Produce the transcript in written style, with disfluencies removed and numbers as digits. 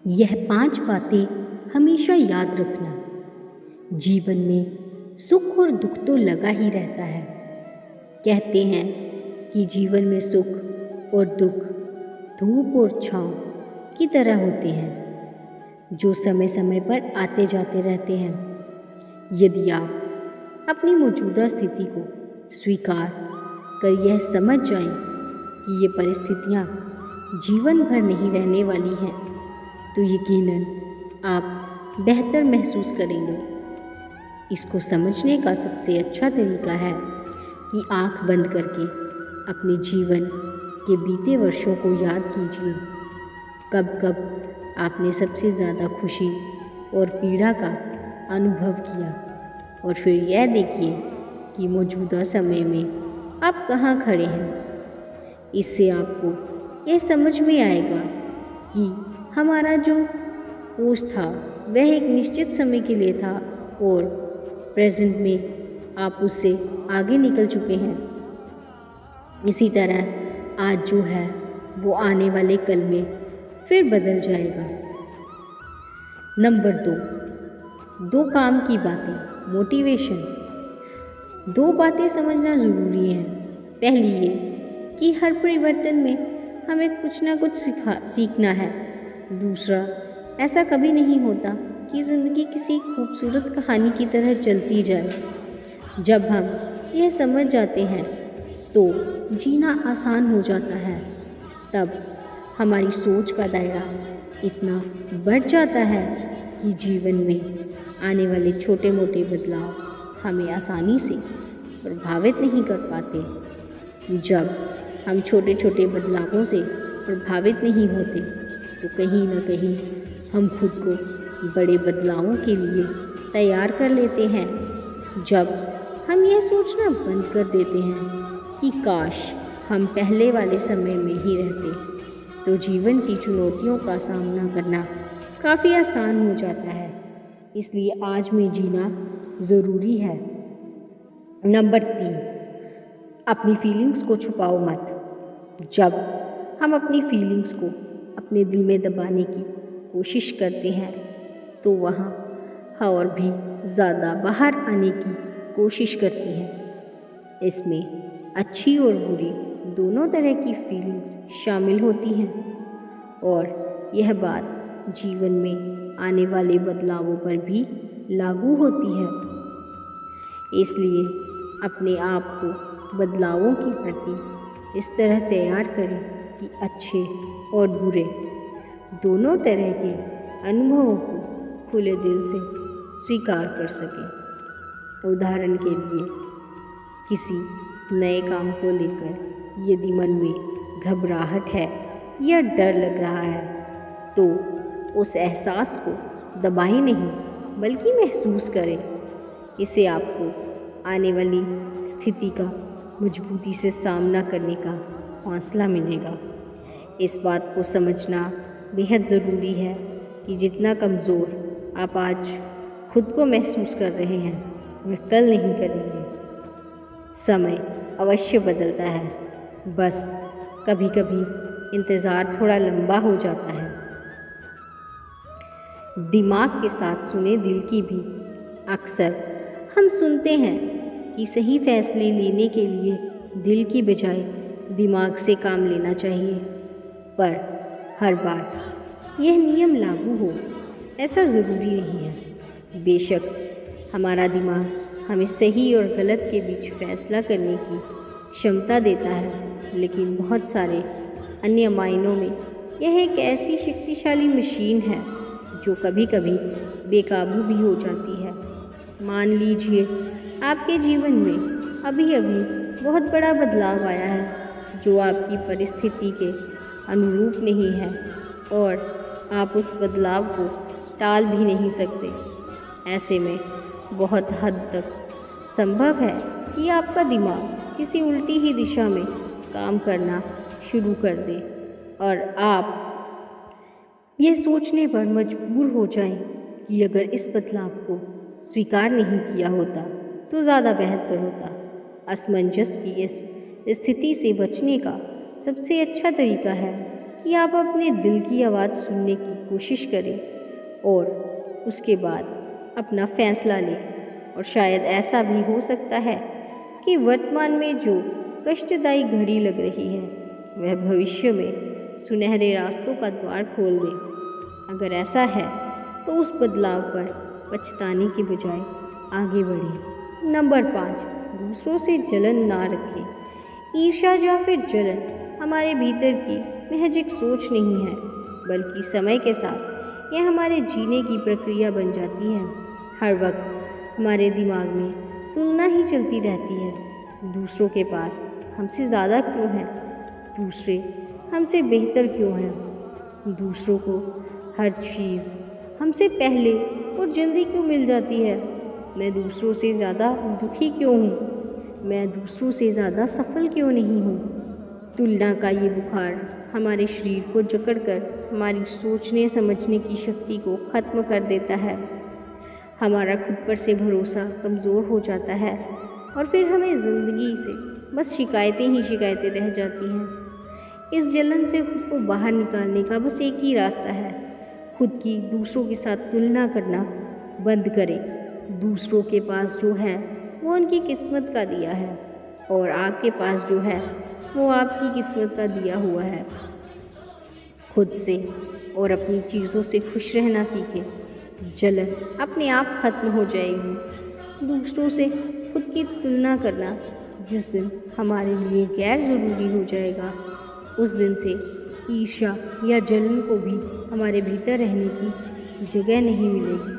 यह 5 बातें हमेशा याद रखना। जीवन में सुख और दुख तो लगा ही रहता है। कहते हैं कि जीवन में सुख और दुख धूप और छाँव की तरह होते हैं, जो समय समय पर आते जाते रहते हैं। यदि आप अपनी मौजूदा स्थिति को स्वीकार कर यह समझ जाएं कि ये परिस्थितियाँ जीवन भर नहीं रहने वाली हैं, तो यकीनन आप बेहतर महसूस करेंगे। इसको समझने का सबसे अच्छा तरीका है कि आंख बंद करके अपने जीवन के बीते वर्षों को याद कीजिए। कब कब आपने सबसे ज़्यादा खुशी और पीड़ा का अनुभव किया, और फिर यह देखिए कि मौजूदा समय में आप कहाँ खड़े हैं। इससे आपको यह समझ में आएगा कि हमारा जो कोर्स था वह एक निश्चित समय के लिए था और प्रेजेंट में आप उससे आगे निकल चुके हैं। इसी तरह आज जो है वो आने वाले कल में फिर बदल जाएगा। नंबर 2, काम की बातें, मोटिवेशन। 2 बातें समझना ज़रूरी है। पहली ये कि हर परिवर्तन में हमें कुछ ना कुछ सीखना है। दूसरा, ऐसा कभी नहीं होता कि ज़िंदगी किसी खूबसूरत कहानी की तरह चलती जाए। जब हम यह समझ जाते हैं तो जीना आसान हो जाता है। तब हमारी सोच का दायरा इतना बढ़ जाता है कि जीवन में आने वाले छोटे मोटे बदलाव हमें आसानी से प्रभावित नहीं कर पाते। जब हम छोटे छोटे बदलावों से प्रभावित नहीं होते तो कहीं ना कहीं हम खुद को बड़े बदलावों के लिए तैयार कर लेते हैं। जब हम यह सोचना बंद कर देते हैं कि काश हम पहले वाले समय में ही रहते, तो जीवन की चुनौतियों का सामना करना काफ़ी आसान हो जाता है। इसलिए आज में जीना ज़रूरी है। नंबर 3, अपनी फीलिंग्स को छुपाओ मत। जब हम अपनी फीलिंग्स को अपने दिल में दबाने की कोशिश करते हैं तो वहाँ और भी ज़्यादा बाहर आने की कोशिश करती हैं। इसमें अच्छी और बुरी दोनों तरह की फीलिंग्स शामिल होती हैं और यह बात जीवन में आने वाले बदलावों पर भी लागू होती है। इसलिए अपने आप को बदलावों के प्रति इस तरह तैयार करें कि अच्छे और बुरे दोनों तरह के अनुभवों को खुले दिल से स्वीकार कर सकें। उदाहरण के लिए, किसी नए काम को लेकर यदि मन में घबराहट है या डर लग रहा है तो उस एहसास को दबाएं नहीं, बल्कि महसूस करें। इससे आपको आने वाली स्थिति का मजबूती से सामना करने का हौसला मिलेगा। इस बात को समझना बेहद ज़रूरी है कि जितना कमज़ोर आप आज खुद को महसूस कर रहे हैं वह कल नहीं करेंगे। समय अवश्य बदलता है, बस कभी कभी इंतज़ार थोड़ा लंबा हो जाता है। दिमाग के साथ सुने दिल की भी। अक्सर हम सुनते हैं कि सही फैसले लेने के लिए दिल की बजाय दिमाग से काम लेना चाहिए, पर हर बार यह नियम लागू हो ऐसा ज़रूरी नहीं है। बेशक हमारा दिमाग हमें सही और गलत के बीच फैसला करने की क्षमता देता है, लेकिन बहुत सारे अन्य मायनों में यह एक ऐसी शक्तिशाली मशीन है जो कभी कभी बेकाबू भी हो जाती है। मान लीजिए आपके जीवन में अभी अभी बहुत बड़ा बदलाव आया है जो आपकी परिस्थिति के अनुरूप नहीं है और आप उस बदलाव को टाल भी नहीं सकते। ऐसे में बहुत हद तक संभव है कि आपका दिमाग किसी उल्टी ही दिशा में काम करना शुरू कर दे और आप यह सोचने पर मजबूर हो जाएं कि अगर इस बदलाव को स्वीकार नहीं किया होता तो ज़्यादा बेहतर होता। असमंजस की इस स्थिति से बचने का सबसे अच्छा तरीका है कि आप अपने दिल की आवाज़ सुनने की कोशिश करें और उसके बाद अपना फैसला लें। और शायद ऐसा भी हो सकता है कि वर्तमान में जो कष्टदायी घड़ी लग रही है वह भविष्य में सुनहरे रास्तों का द्वार खोल दे। अगर ऐसा है तो उस बदलाव पर पछताने के बजाय आगे बढ़ें। नंबर 5, दूसरों से जलन ना रखें। ईर्ष्या या फिर जलन हमारे भीतर की महज एक सोच नहीं है, बल्कि समय के साथ यह हमारे जीने की प्रक्रिया बन जाती है। हर वक्त हमारे दिमाग में तुलना ही चलती रहती है। दूसरों के पास हमसे ज़्यादा क्यों है, दूसरे हमसे बेहतर क्यों हैं, दूसरों को हर चीज़ हमसे पहले और जल्दी क्यों मिल जाती है, मैं दूसरों से ज़्यादा दुखी क्यों हूँ, मैं दूसरों से ज़्यादा सफल क्यों नहीं हूँ। तुलना का ये बुखार हमारे शरीर को जकड़कर हमारी सोचने समझने की शक्ति को ख़त्म कर देता है। हमारा खुद पर से भरोसा कमज़ोर हो जाता है और फिर हमें ज़िंदगी से बस शिकायतें ही शिकायतें रह जाती हैं। इस जलन से खुद को बाहर निकालने का बस एक ही रास्ता है, खुद की दूसरों के साथ तुलना करना बंद करें। दूसरों के पास जो है वो उनकी किस्मत का दिया है और आपके पास जो है वो आपकी किस्मत का दिया हुआ है। खुद से और अपनी चीज़ों से खुश रहना सीखें। जलन अपने आप खत्म हो जाएगी। दूसरों से खुद की तुलना करना जिस दिन हमारे लिए गैर ज़रूरी हो जाएगा, उस दिन से ईर्ष्या या जलन को भी हमारे भीतर रहने की जगह नहीं मिलेगी।